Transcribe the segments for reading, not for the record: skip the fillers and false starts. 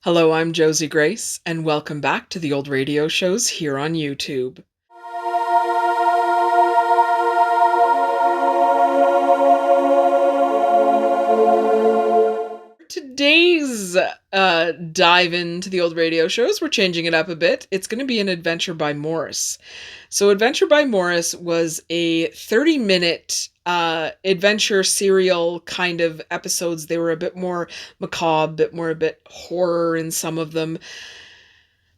Hello, I'm Josie Grace, and welcome back to the Old Radio Shows here on YouTube. Today's dive into the Old Radio Shows, we're changing it up a bit. It's going to be an Adventure by Morse. So Adventure by Morse was a 30-minute adventure serial kind of episodes. They were a bit more macabre, a bit horror in some of them.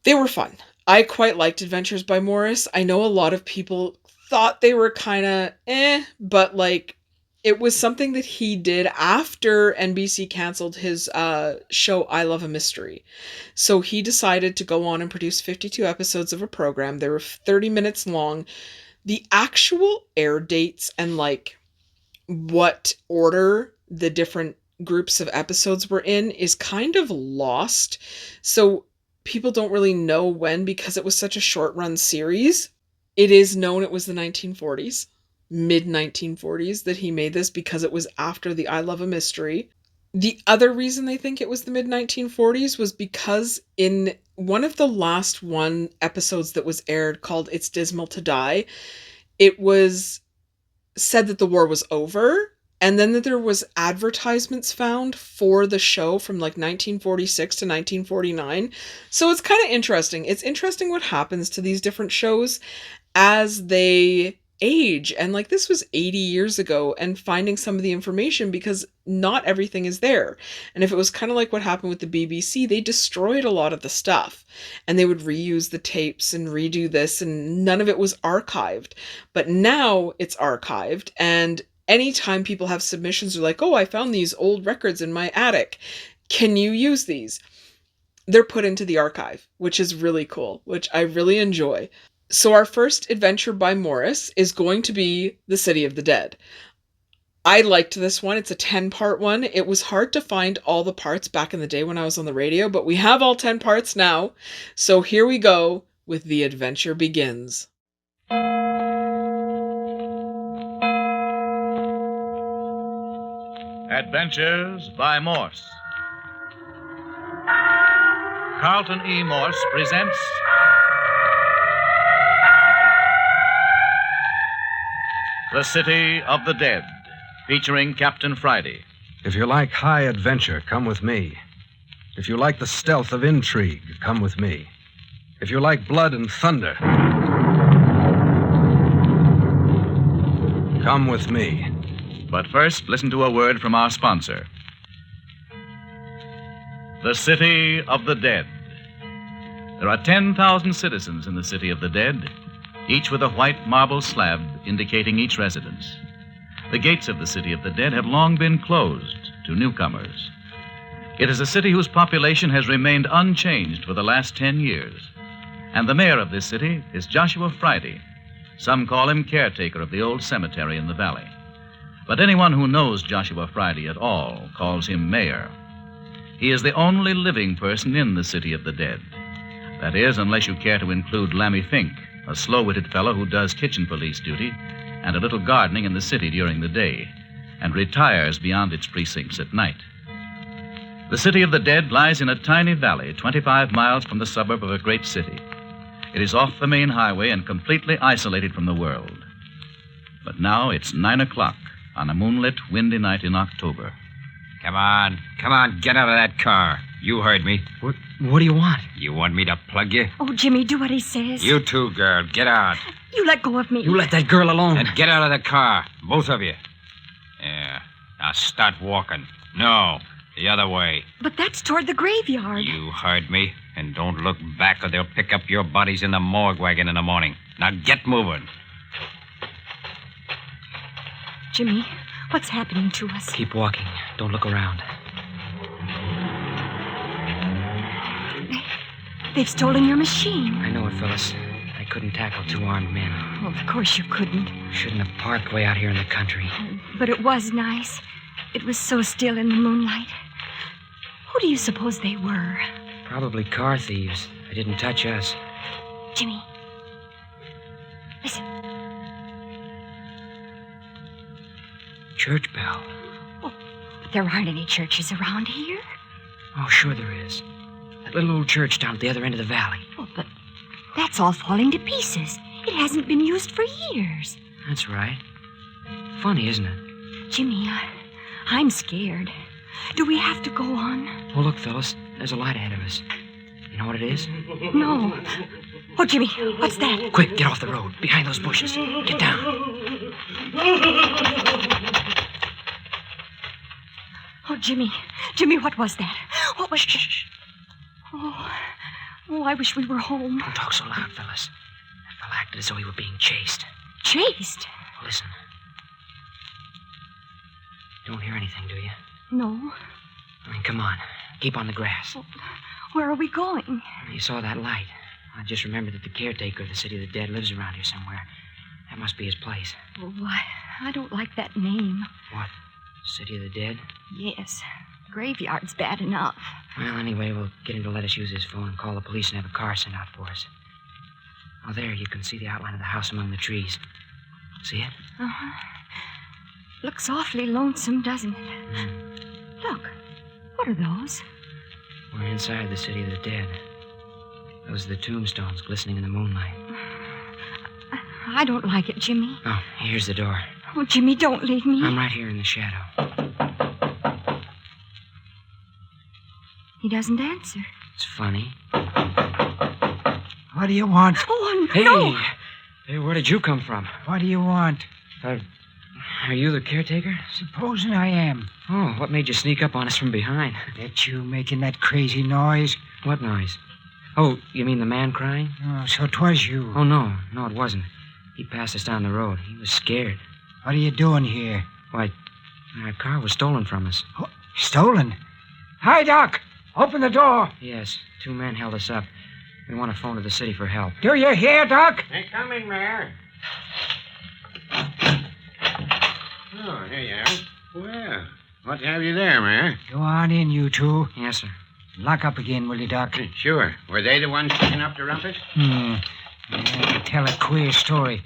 They were fun. I quite liked Adventures by Morse. I know a lot of people thought they were kind of but it was something that he did after NBC canceled his show I Love a Mystery. So he decided to go on and produce 52 episodes of a program. They were 30 minutes long. The actual air dates and what order the different groups of episodes were in is kind of lost. So people don't really know when, because it was such a short run series. It is known it was the 1940s. Mid-1940s that he made this, because it was after the I Love a Mystery. The other reason they think it was the mid-1940s was because in one of the last episodes that was aired, called It's Dismal to Die, it was said that the war was over, and then that there was advertisements found for the show from 1946 to 1949. So it's kind of interesting. It's interesting what happens to these different shows as they age, and this was 80 years ago, and finding some of the information, because not everything is there. And if it was kind of like what happened with the BBC, they destroyed a lot of the stuff, and they would reuse the tapes and redo this, and none of it was archived. But now it's archived, and anytime people have submissions, they're like, oh, I found these old records in my attic, can you use these? They're put into the archive, which is really cool, which I really enjoy. So our first Adventure by Morse is going to be The City of the Dead. I liked this one. It's a 10-part one. It was hard to find all the parts back in the day when I was on the radio, but we have all 10 parts now. So here we go with The Adventure Begins. Adventures by Morse. Carlton E. Morse presents The City of the Dead, featuring Captain Friday. If you like high adventure, come with me. If you like the stealth of intrigue, come with me. If you like blood and thunder, come with me. But first, listen to a word from our sponsor. The City of the Dead. There are 10,000 citizens in the City of the Dead, each with a white marble slab indicating each residence. The gates of the City of the Dead have long been closed to newcomers. It is a city whose population has remained unchanged for the last 10 years. And the mayor of this city is Joshua Friday. Some call him caretaker of the old cemetery in the valley. But anyone who knows Joshua Friday at all calls him mayor. He is the only living person in the City of the Dead. That is, unless you care to include Lammy Fink, a slow-witted fellow who does kitchen police duty and a little gardening in the city during the day, and retires beyond its precincts at night. The City of the Dead lies in a tiny valley 25 miles from the suburb of a great city. It is off the main highway and completely isolated from the world. But now it's 9 o'clock on a moonlit, windy night in October. Come on, get out of that car. You heard me. What do you want? You want me to plug you? Oh, Jimmy, do what he says. You too, girl. Get out. You let go of me. You let that girl alone. And get out of the car. Both of you. Yeah. Now start walking. No, the other way. But that's toward the graveyard. You heard me. And don't look back or they'll pick up your bodies in the morgue wagon in the morning. Now get moving. Jimmy, what's happening to us? Keep walking. Don't look around. They've stolen your machine. I know it, Phyllis. I couldn't tackle two armed men. Oh, of course you couldn't. Shouldn't have parked way out here in the country. But it was nice. It was so still in the moonlight. Who do you suppose they were? Probably car thieves. They didn't touch us. Jimmy, listen. Church bell. Oh, but there aren't any churches around here. Oh, sure there is. That little old church down at the other end of the valley. Oh, but that's all falling to pieces. It hasn't been used for years. That's right. Funny, isn't it? Jimmy, I'm scared. Do we have to go on? Oh, look, Phyllis. There's a light ahead of us. You know what it is? No. Oh, Jimmy, what's that? Quick, get off the road. Behind those bushes. Get down. Oh, Jimmy. Jimmy, what was that? What was... Shh. Oh, I wish we were home. Don't talk so loud, Phyllis. That fella acted as though he were being chased. Chased? Listen. You don't hear anything, do you? No. I mean, come on. Keep on the grass. Oh, where are we going? You saw that light. I just remembered that the caretaker of the City of the Dead lives around here somewhere. That must be his place. Oh, I don't like that name. What? City of the Dead? Yes. Graveyard's bad enough. Well, anyway, we'll get him to let us use his phone and call the police and have a car sent out for us. Oh, there, you can see the outline of the house among the trees. See it? Uh-huh. Looks awfully lonesome, doesn't it? Mm. Look. What are those? We're inside the City of the Dead. Those are the tombstones glistening in the moonlight. I don't like it, Jimmy. Oh, here's the door. Oh, Jimmy, don't leave me. I'm right here in the shadow. He doesn't answer. It's funny. What do you want? Oh, Hey! no. Hey, where did you come from? What do you want? Are you the caretaker? Supposing I am. Oh, what made you sneak up on us from behind? That you making that crazy noise? What noise? Oh, you mean the man crying? Oh, so 'twas you. Oh, no, it wasn't. He passed us down the road. He was scared. What are you doing here? Why, our car was stolen from us. Oh, stolen? Hi, Doc. Open the door. Yes, 2 men held us up. We want to phone to the city for help. Do you hear, Doc? They're coming, Mayor. Oh, here you are. Well, what have you there, Mayor? Go on in, you two. Yes, sir. Lock up again, will you, Doc? Sure. Were they the ones picking up the rumpus? Yeah, tell a queer story.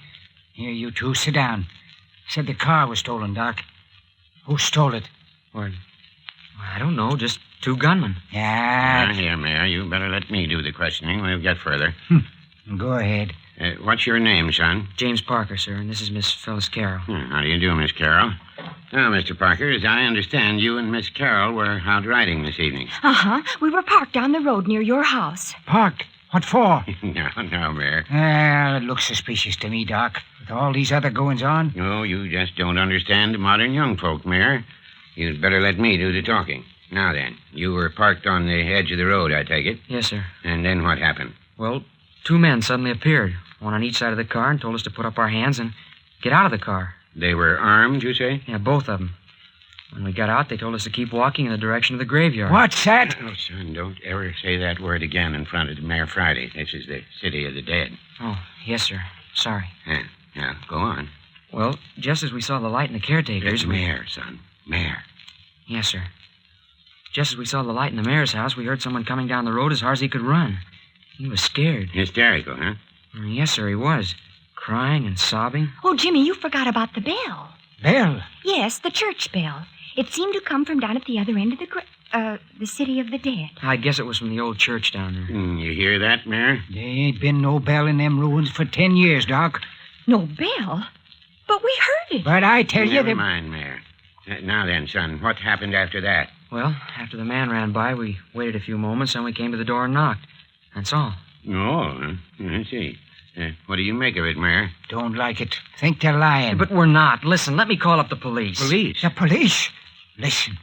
Here, you two, sit down. Said the car was stolen, Doc. Who stole it? Well, I don't know, just 2 gunmen. Yeah. Here, Mayor. You better let me do the questioning. We'll get further. Go ahead. What's your name, son? James Parker, sir, and this is Miss Phyllis Carroll. How do you do, Miss Carroll? Now, Mr. Parker, as I understand, you and Miss Carroll were out riding this evening. Uh-huh. We were parked down the road near your house. Parked? What for? No, Mayor. Well, it looks suspicious to me, Doc. With all these other goings on. No, you just don't understand the modern young folk, Mayor. You'd better let me do the talking. Now then, you were parked on the edge of the road, I take it? Yes, sir. And then what happened? Well, 2 men suddenly appeared, one on each side of the car, and told us to put up our hands and get out of the car. They were armed, you say? Yeah, both of them. When we got out, they told us to keep walking in the direction of the graveyard. What's that? Oh, son, don't ever say that word again in front of Mayor Friday. This is the City of the Dead. Oh, yes, sir. Sorry. Now, go on. Well, just as we saw the light in the caretaker's... It's Mayor, son. Mayor. Yes, sir. Just as we saw the light in the mayor's house, we heard someone coming down the road as hard as he could run. He was scared. Hysterical, huh? Yes, sir, he was. Crying and sobbing. Oh, Jimmy, you forgot about the bell. Bell? Yes, the church bell. It seemed to come from down at the other end of the City of the Dead. I guess it was from the old church down there. You hear that, Mayor? There ain't been no bell in them ruins for 10 years, Doc. No bell? But we heard it. But I tell you Never that... mind, Mayor. Now then, son, what happened after that? Well, after the man ran by, we waited a few moments, and we came to the door and knocked. That's all. Oh, I see. What do you make of it, Mayor? Don't like it. Think they're lying. But we're not. Listen, let me call up the police. Police? The police? Listen,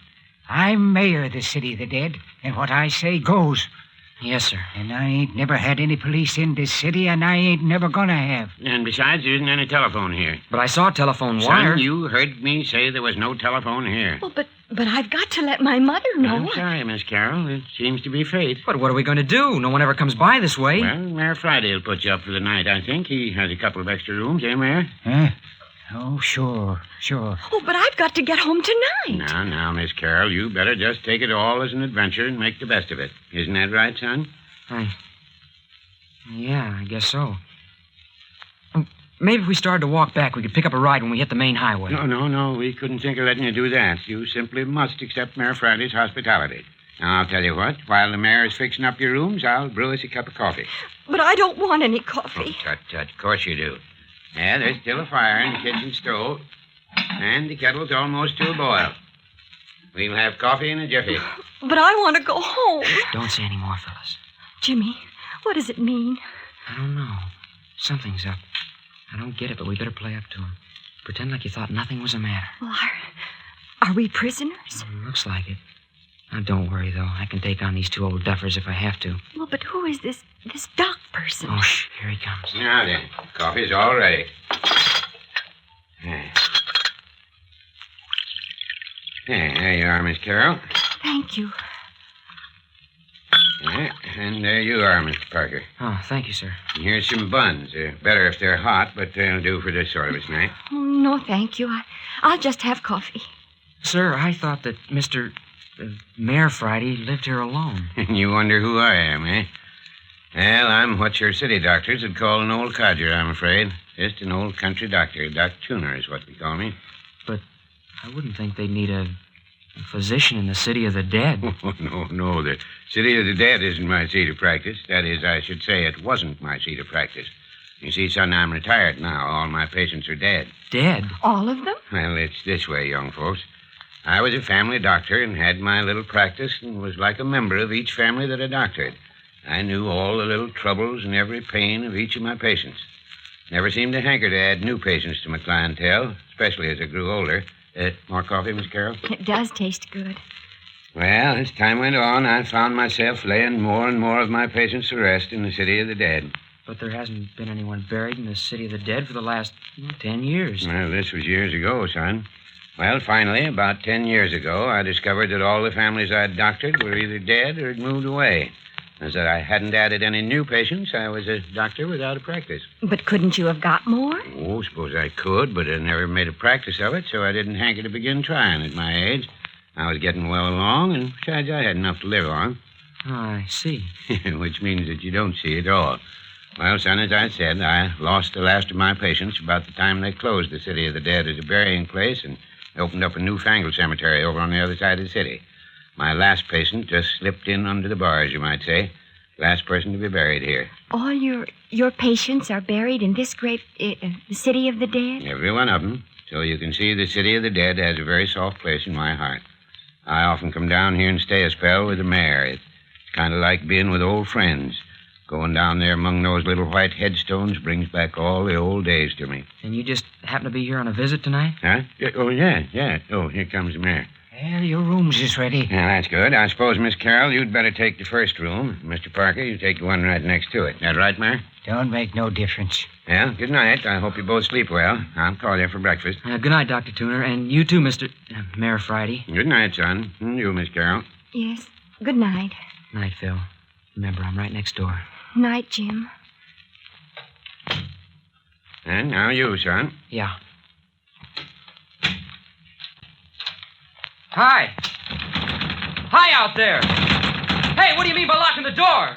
I'm mayor of the City of the Dead, and what I say goes. Yes, sir. And I ain't never had any police in this city, and I ain't never gonna have. And besides, there isn't any telephone here. But I saw a telephone wire. Son, you heard me say there was no telephone here. Well, but I've got to let my mother know. I'm sorry, Miss Carroll. It seems to be fate. But what are we going to do? No one ever comes by this way. Well, Mayor Friday will put you up for the night, I think. He has a couple of extra rooms, eh, Mayor? Huh? Oh, sure. Oh, but I've got to get home tonight. Now, Miss Carroll, you better just take it all as an adventure and make the best of it. Isn't that right, son? Yeah, I guess so. Maybe if we started to walk back, we could pick up a ride when we hit the main highway. No. We couldn't think of letting you do that. You simply must accept Mayor Friday's hospitality. Now, I'll tell you what. While the mayor is fixing up your rooms, I'll brew us a cup of coffee. But I don't want any Oh, coffee. tut, tut. Of course you do. Yeah, there's still a fire in the kitchen stove. And the kettle's almost to a boil. We'll have coffee in a jiffy. But I want to go home. Don't say any more, Phyllis. Jimmy, what does it mean? I don't know. Something's up. I don't get it, but we better play up to him. Pretend like you thought nothing was the matter. Well, are we prisoners? Looks like it. Now, don't worry, though. I can take on these two old duffers if I have to. Well, but who is this doc person? Oh, shh. Here he comes. Now then, coffee's all ready. There you are, Miss Carroll. Thank you. Yeah, and there you are, Mr. Parker. Oh, thank you, sir. And here's some buns. They're better if they're hot, but they'll do for this sort of a snack. Oh, no, thank you. I'll just have coffee. Sir, I thought that Mr. Mayor Friday lived here alone. And you wonder who I am, eh? Well, I'm what your city doctors would call an old codger, I'm afraid. Just an old country doctor. Doc Tuner is what we call me. But I wouldn't think they'd need a physician in the city of the dead. Oh, no. The city of the dead isn't my seat of practice. That is, I should say it wasn't my seat of practice. You see, son, I'm retired now. All my patients are dead. Dead? All of them? Well, it's this way, young folks. I was a family doctor and had my little practice and was like a member of each family that I doctored. I knew all the little troubles and every pain of each of my patients. Never seemed to hanker to add new patients to my clientele, especially as I grew older. More coffee, Miss Carroll? It does taste good. Well, as time went on, I found myself laying more and more of my patients to rest in the city of the dead. But there hasn't been anyone buried in the city of the dead for the last 10 years. Well, this was years ago, son. Well, finally, about 10 years ago, I discovered that all the families I'd doctored were either dead or had moved away. As that I hadn't added any new patients, I was a doctor without a practice. But couldn't you have got more? Oh, suppose I could, but I never made a practice of it, so I didn't hanker to begin trying at my age. I was getting well along, and besides, I had enough to live on. Oh, I see. Which means that you don't see at all. Well, son, as I said, I lost the last of my patients about the time they closed the city of the dead as a burying place and opened up a newfangled cemetery over on the other side of the city. My last patient just slipped in under the bars, you might say. Last person to be buried here. All your patients are buried in this great the city of the dead? Every one of them. So you can see the city of the dead has a very soft place in my heart. I often come down here and stay a spell with the mayor. It's kind of like being with old friends. Going down there among those little white headstones brings back all the old days to me. And you just happen to be here on a visit tonight? Huh? Oh, yeah. Oh, here comes the mayor. Well, your room's just ready. Yeah, that's good. I suppose, Miss Carroll, you'd better take the first room. Mr. Parker, you take the one right next to it. That right, Mayor? Don't make no difference. Well, good night. I hope you both sleep well. I'll call you for breakfast. Good night, Dr. Tuner, and you too, Mr. Mayor Friday. Good night, son. And you, Miss Carroll. Yes. Good night. Night, Phil. Remember, I'm right next door. Night, Jim. And now you, son. Yeah. Hi. Hi out there. Hey, what do you mean by locking the door?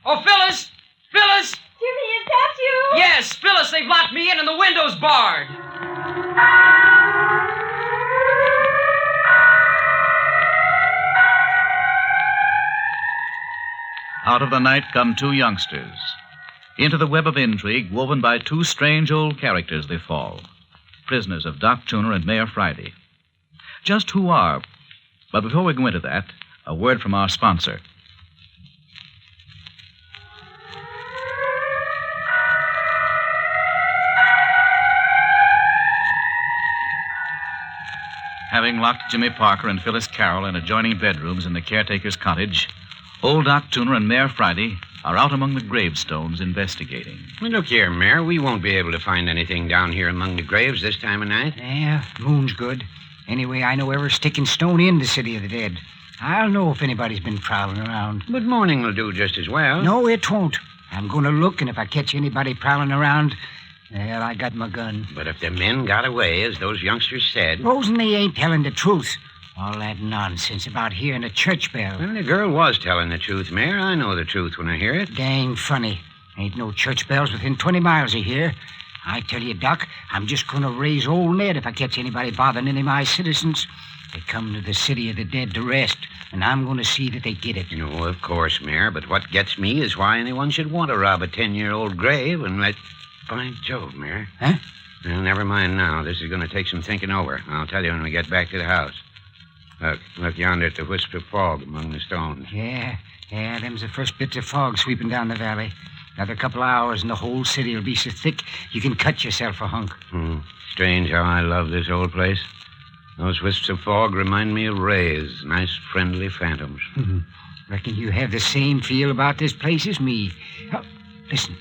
Oh, Phyllis! Phyllis! Jimmy, is that you? Yes, Phyllis, they've locked me in and the window's barred. Out of the night come two youngsters. Into the web of intrigue woven by two strange old characters they fall. Prisoners of Doc Tuner and Mayor Friday. Just who are? But before we go into that, a word from our sponsor. Having locked Jimmy Parker and Phyllis Carroll in adjoining bedrooms in the caretaker's cottage, old Doc Tuner and Mayor Friday are out among the gravestones investigating. Well, look here, Mayor. We won't be able to find anything down here among the graves this time of night. Yeah, moon's good. Anyway, I know every stick and stone in the city of the dead. I'll know if anybody's been prowling around. But morning will do just as well. No, it won't. I'm going to look, and if I catch anybody prowling around, well, I got my gun. But if the men got away, as those youngsters said... Rosen, they ain't telling the truth. All that nonsense about hearing a church bell. Well, the girl was telling the truth, Mayor. I know the truth when I hear it. Dang funny. Ain't no church bells within 20 miles of here. I tell you, Doc, I'm just going to raise old Ned if I catch anybody bothering any of my citizens. They come to the city of the dead to rest. and I'm going to see that they get it. No, of course, Mayor, but what gets me is why anyone should want to rob a 10-year-old grave and let... By Jove, Mayor. Huh? Well, never mind now. This is going to take some thinking over. I'll tell you when we get back to the house. Look yonder at the wisps of fog among the stones. Yeah, them's the first bits of fog sweeping down the valley. Another couple of hours and the whole city will be so thick you can cut yourself a hunk. Strange how I love this old place. Those wisps of fog remind me of rays, nice, friendly phantoms. Reckon you have the same feel about this place as me. Oh, listen.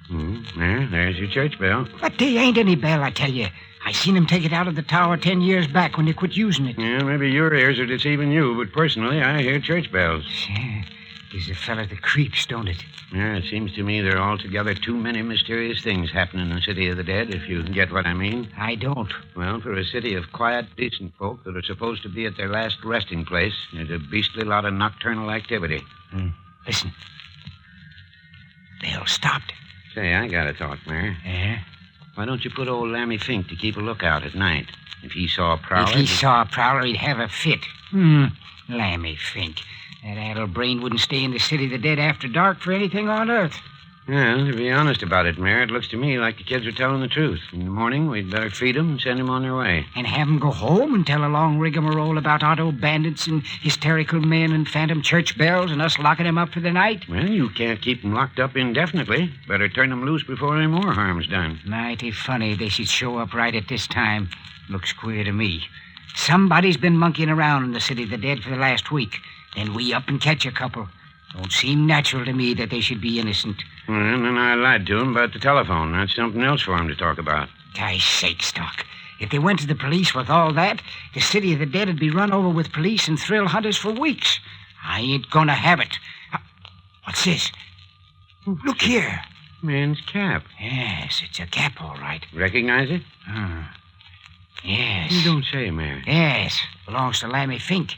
There's your church bell. But there ain't any bell, I tell you. I seen him take it out of the tower 10 years back when they quit using it. Yeah, maybe your ears are deceiving you, but personally, I hear church bells. Yeah, he's a fella that creeps, don't it? Yeah, it seems to me there are altogether too many mysterious things happening in the city of the dead, if you get what I mean. I don't. Well, for a city of quiet, decent folk that are supposed to be at their last resting place, there's a beastly lot of nocturnal activity. Listen. Bell stopped. Say, I got a thought, Mayor. Yeah? Why don't you put old Lammy Fink to keep a lookout at night? If he saw a prowler... If he saw a prowler, he'd have a fit. Lammy Fink. That addle brain wouldn't stay in the city of the dead after dark for anything on earth. Well, to be honest about it, Mayor, it looks to me like the kids are telling the truth. In the morning, we'd better feed them and send them on their way. And have 'em go home and tell a long rigmarole about auto bandits and hysterical men and phantom church bells and us locking 'em up for the night? Well, you can't keep them locked up indefinitely. Better turn them loose before any more harm's done. Mighty funny they should show up right at this time. Looks queer to me. Somebody's been monkeying around in the city of the dead for the last week. Then we up and catch a couple. Don't seem natural to me that they should be innocent. Well, then I lied to him about the telephone. That's something else for him to talk about. Guy's sakes, Doc. If they went to the police with all that, the city of the dead would be run over with police and thrill hunters for weeks. I ain't gonna have it. What's this? Look here. Man's cap. Yes, it's a cap, all right. Recognize it? Yes. You don't say, Mayor. Yes. Belongs to Lammy Fink.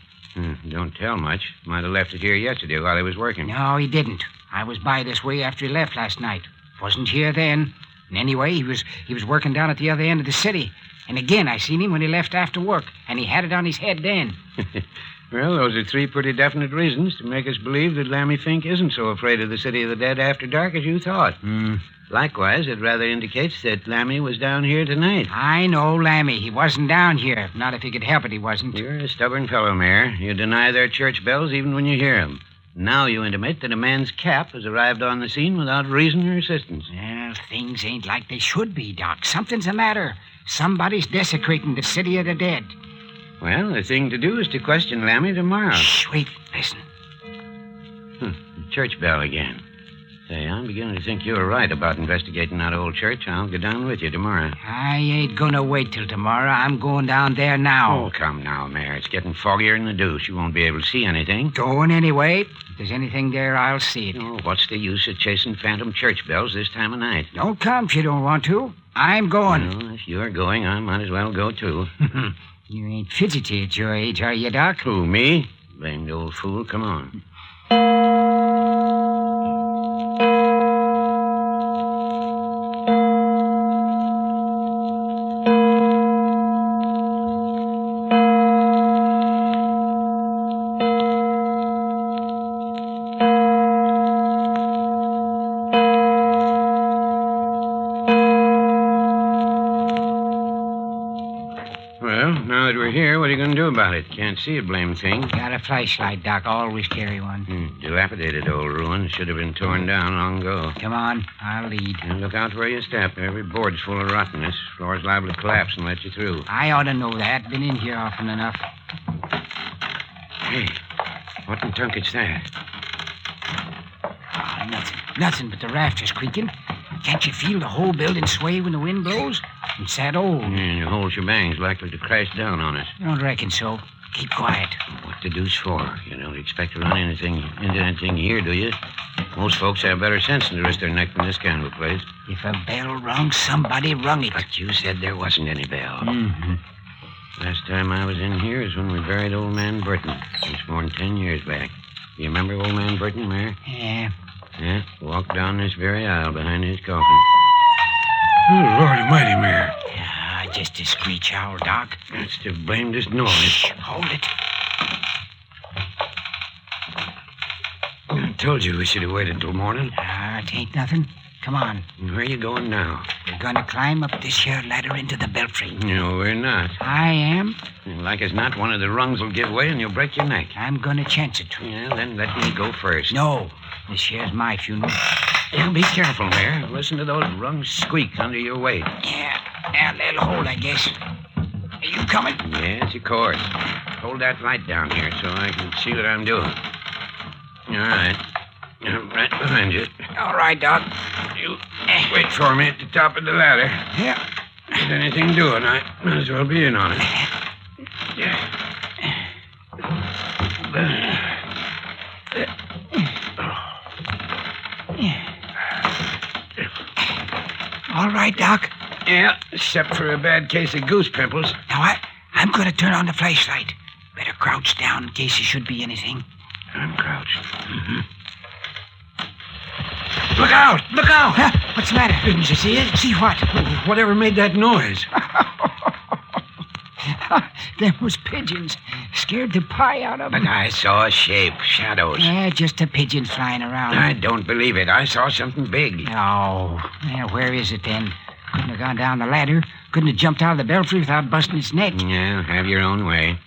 Don't tell much. Might have left it here yesterday while he was working. No, he didn't. I was by this way after he left last night. Wasn't here then. And anyway, he was working down at the other end of the city. And again, I seen him when he left after work, and he had it on his head then. Well, those are three pretty definite reasons to make us believe that Lammy Fink isn't so afraid of the city of the dead after dark as you thought. Likewise, it rather indicates that Lammy was down here tonight. I know Lammy. He wasn't down here. Not if he could help it, he wasn't. You're a stubborn fellow, Mayor. You deny their church bells even when you hear them. Now you intimate that a man's cap has arrived on the scene without reason or assistance. Well, things ain't like they should be, Doc. Something's the matter. Somebody's desecrating the city of the dead. Well, the thing to do is to question Lammy tomorrow. Shh, wait, listen. The church bell again. Say, I'm beginning to think you were right about investigating that old church. I'll go down with you tomorrow. I ain't gonna wait till tomorrow. I'm going down there now. Oh, come now, Mayor. It's getting foggier than the deuce. You won't be able to see anything. Going anyway. If there's anything there, I'll see it. Oh, what's the use of chasing phantom church bells this time of night? Don't come if you don't want to. I'm going. Well, if you're going, I might as well go, too. You ain't fidgety at your age, are you, Doc? Who, me? Blamed old fool. Come on. About it. Can't see a blame thing. Got a flashlight, Doc. Always carry one. Dilapidated old ruin. Should have been torn down long ago. Come on. I'll lead. And look out where you step. Every board's full of rottenness. Floor's liable to collapse and let you through. I ought to know that. Been in here often enough. Hey, what in tunket's that? Oh, nothing but the rafters creaking. Can't you feel the whole building sway when the wind blows? It's that old. The whole shebang's likely to crash down on us. I don't reckon so. Keep quiet. What the deuce for? You don't expect to run into anything here, do you? Most folks have better sense than to risk their neck in this kind of a place. If a bell rung, somebody rung it. But you said there wasn't any bell. Mm-hmm. Last time I was in here is when we buried old man Burton. It's more than 10 years back. You remember old man Burton, Mayor? Yeah. Yeah, walked down this very aisle behind his coffin. Oh, Lord almighty, Mayor. Yeah, just a screech owl, Doc. That's the blamedest noise. Shh, hold it. told you we should have waited till morning. It ain't nothing. Come on. Where are you going now? We're gonna climb up this here ladder into the belfry. No, we're not. I am. Like as not, one of the rungs will give way and you'll break your neck. I'm gonna chance it. Yeah, then let me go first. No. This here's my funeral. Yeah, be careful, Mayor. Listen to those rungs squeak under your weight. Yeah, they'll hold, I guess. Are you coming? Yes, of course. Hold that light down here so I can see what I'm doing. All right. I'm right behind you. All right, Doc. You wait for me at the top of the ladder. Yeah. If anything doing, I might as well be in on it. All right, Doc. Yeah, except for a bad case of goose pimples. Now, I'm going to turn on the flashlight. Better crouch down in case there should be anything. I'm crouched. Mm-hmm. Look out! Look out! Huh? What's the matter? Didn't you see it? See what? Whatever made that noise? Them was pigeons. Scared the pie out of But them. I saw a shape, shadows. Yeah, just a pigeon flying around. I don't believe it. I saw something big. Oh, yeah, where is it then? Couldn't have gone down the ladder. Couldn't have jumped out of the belfry without busting its neck. Yeah, have your own way.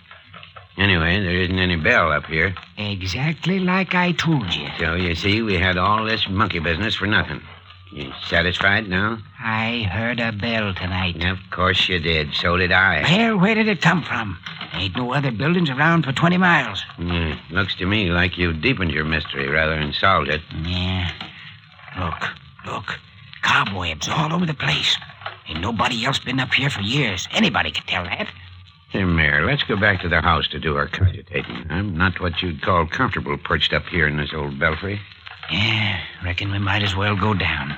Anyway, there isn't any bell up here. Exactly like I told you. So, you see, we had all this monkey business for nothing. You satisfied now? I heard a bell tonight. Of course you did. So did I. Well, where did it come from? Ain't no other buildings around for 20 miles. Yeah, looks to me like you deepened your mystery rather than solved it. Yeah. Look. Cobwebs all over the place. Ain't nobody else been up here for years. Anybody could tell that. Hey, Mayor, let's go back to the house to do our cogitating. I'm not what you'd call comfortable perched up here in this old belfry. Yeah, reckon we might as well go down.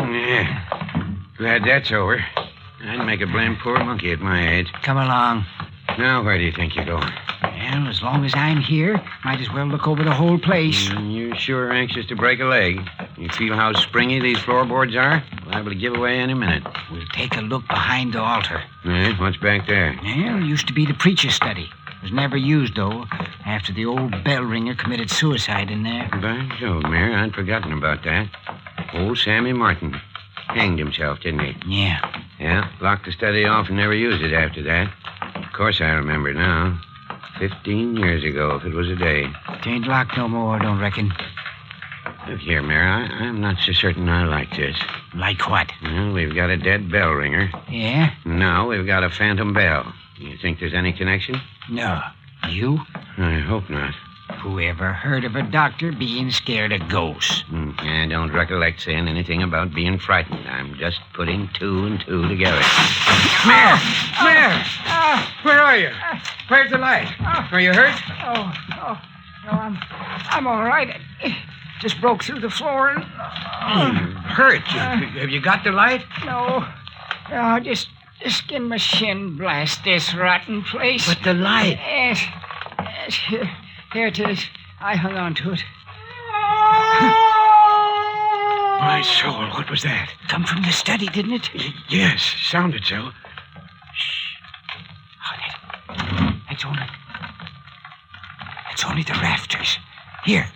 Yeah. Glad that's over. I'd make a blame poor monkey at my age. Come along. Now, where do you think you're going? Well, as long as I'm here, might as well look over the whole place. You sure are anxious to break a leg. You feel how springy these floorboards are? Liable to give away any minute. We'll take a look behind the altar. Yeah, what's back there? Well, it used to be the preacher's study. It was never used, though, after the old bell ringer committed suicide in there. By Jove, Mayor, I'd forgotten about that. Old Sammy Martin. Hanged himself, didn't he? Yeah. Yeah, locked the study off and never used it after that. Of course I remember now. 15 years ago, if it was a day. It ain't locked no more, don't reckon. Look here, Mayor, I'm not so certain I like this. Like what? Well, we've got a dead bell ringer. Yeah? Now we've got a phantom bell. You think there's any connection? No. You? I hope not. Whoever heard of a doctor being scared of ghosts? I don't recollect saying anything about being frightened. I'm just putting two and two together. Mayor! Mayor! Where are you? Where's the light? Are you hurt? Oh, no, I'm all right. It just broke through the floor and... Hurt? Have you got the light? No, just in my shin blast this rotten place. But the light... Yes, here it is. I hung on to it. My soul, what was that? Come from the study, didn't it? Yes, sounded so. It's only the rafters. Here,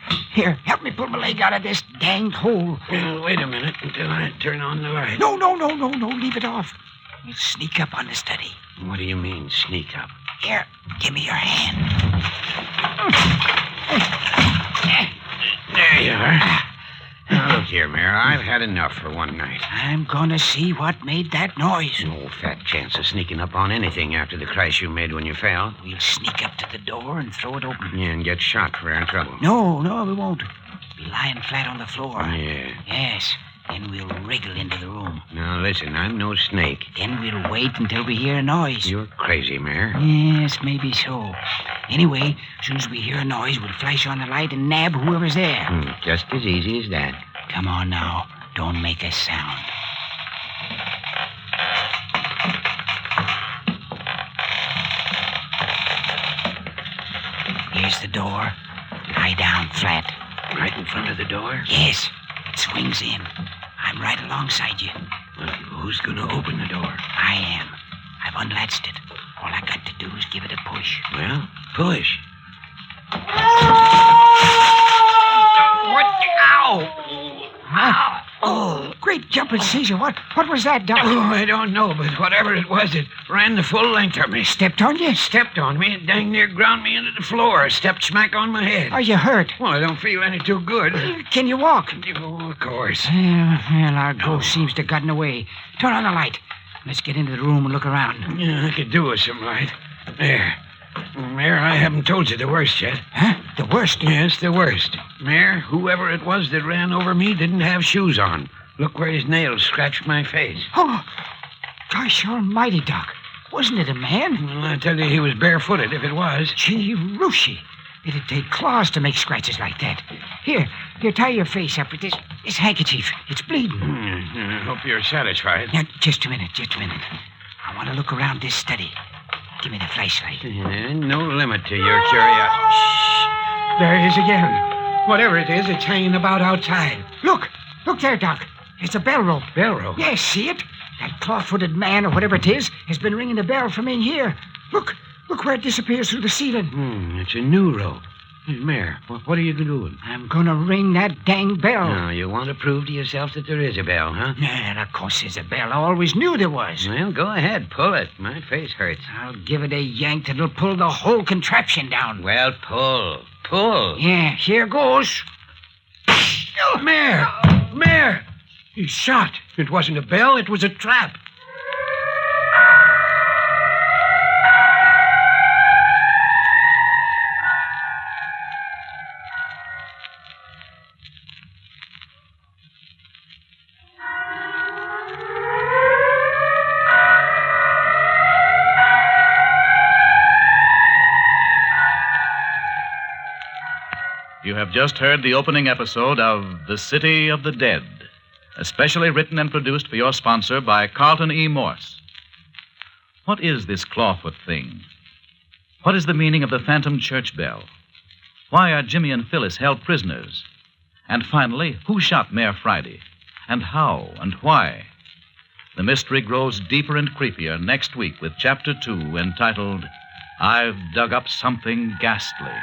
help me pull my leg out of this danged hole. Well, wait a minute until I turn on the light. No, leave it off. We'll sneak up on the study. What do you mean, sneak up? Here, give me your hand. There you are. Now, look here, Mayor. I've had enough for one night. I'm gonna see what made that noise. No fat chance of sneaking up on anything after the crash you made when you fell. We'll sneak up to the door and throw it open. Yeah, and get shot for our trouble. No, we won't. Be lying flat on the floor. Yeah. Yes. Then we'll wriggle into the room. Now, listen, I'm no snake. Then we'll wait until we hear a noise. You're crazy, Mayor. Yes, maybe so. Anyway, as soon as we hear a noise, we'll flash on the light and nab whoever's there. Just as easy as that. Come on now. Don't make a sound. Here's the door. Lie down flat. Right in front of the door? Yes. It's swings in. I'm right alongside you. Well, who's going to open the door? I am. I've unlatched it. All I got to do is give it a push. Well, push. What? Ow! Ow! Oh, great jumping Caesar. What was that, Doc? Oh, I don't know, but whatever it was, it ran the full length of me. Stepped on you? Stepped on me and dang near ground me into the floor. Stepped smack on my head. Are you hurt? Well, I don't feel any too good. Can you walk? Oh, of course. Well, our ghost seems to have gotten away. Turn on the light. Let's get into the room and look around. Yeah, I could do with some light. There. Mayor, I haven't told you the worst yet. Huh? The worst? Yes, the worst. Mayor, whoever it was that ran over me didn't have shoes on. Look where his nails scratched my face. Oh, gosh almighty, Doc. Wasn't it a man? Well, I tell you, he was barefooted if it was. Gee, Rooshy. It'd take claws to make scratches like that. Here, tie your face up with this handkerchief. It's bleeding. I hope you're satisfied. Now, just a minute. I want to look around this study. Give me the flashlight. No limit to your curiosity. Shh. There it is again. Whatever it is, it's hanging about outside. Look there, Doc. It's a bell rope. Bell rope? Yes, see it? That claw-footed man, or whatever it is, has been ringing the bell from in here. Look where it disappears through the ceiling. It's a new rope. Hey, Mayor, what are you doing? I'm gonna ring that dang bell. No, you want to prove to yourself that there is a bell, huh? Yeah, of course there's a bell. I always knew there was. Well, go ahead, pull it. My face hurts. I'll give it a yank that'll pull the whole contraption down. Well, pull. Yeah, here goes. Mayor! He's shot. It wasn't a bell, it was a trap. You have just heard the opening episode of The City of the Dead, especially written and produced for your sponsor by Carlton E. Morse. What is this clawfoot thing? What is the meaning of the phantom church bell? Why are Jimmy and Phyllis held prisoners? And finally, who shot Mayor Friday? And how and why? The mystery grows deeper and creepier next week with Chapter 2, entitled, I've Dug Up Something Ghastly.